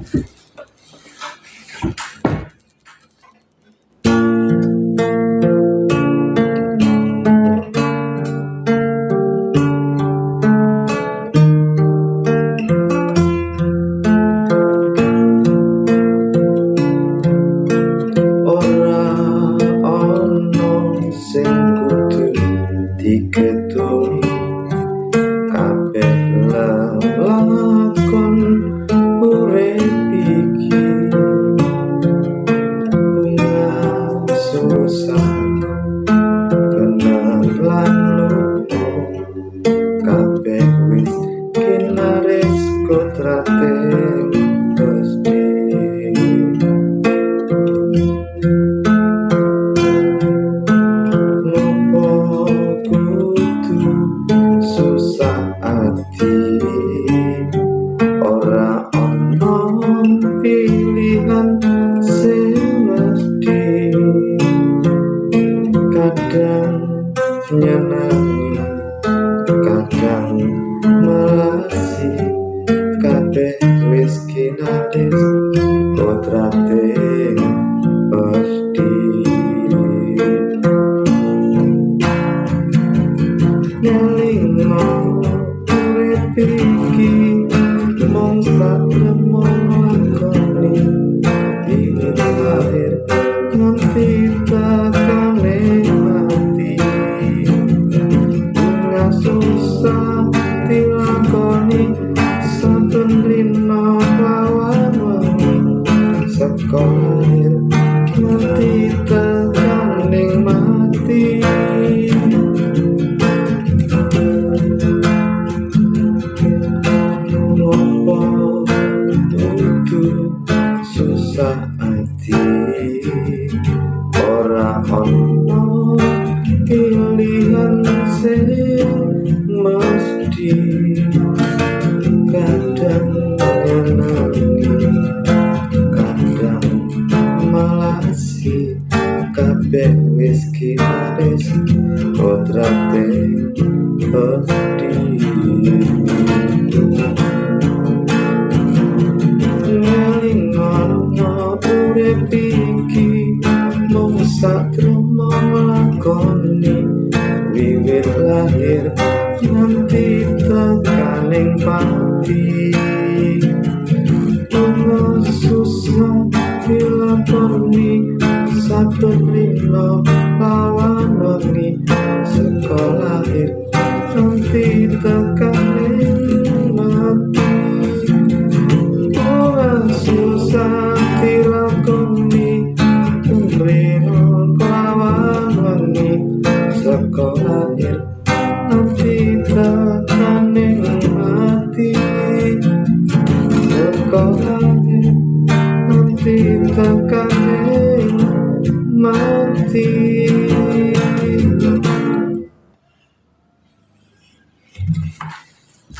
Ora ono sing kudu diketuni, kabeh lelakon urip iki bunga susah kenal lan lupa, kabeh wis kinaris kodrate Gusti. Ngopo kudu susah ati, ora ono pilihan sing mesti, kadang nyenengi kadang melasi, kabeh wis kinaris kodrate Gusti. Ngelingo urip iki mung satremo lakoni, wiwit lahir nganti tekane mati, bunga susah dilakoni saben dina lawan wengi, saka lahir nganti tekane mati. Ngopo kudu susah ati, ora ono pilihan sing mesti, kadang nyenengi kadang melasi, kabeh wis kinaris kodrate Gusti. Ngelingono urip iki mung satremo lakoni, wiwit lahir nganti tekaning pati, bunga susah dilakoni saben dina lawan wengi, saka lahir nganti tekaning mati. Susah dilakoni rino kelawan wengi, saka lahir nganti tekaning mati, saka lahir nganti tekaning mati.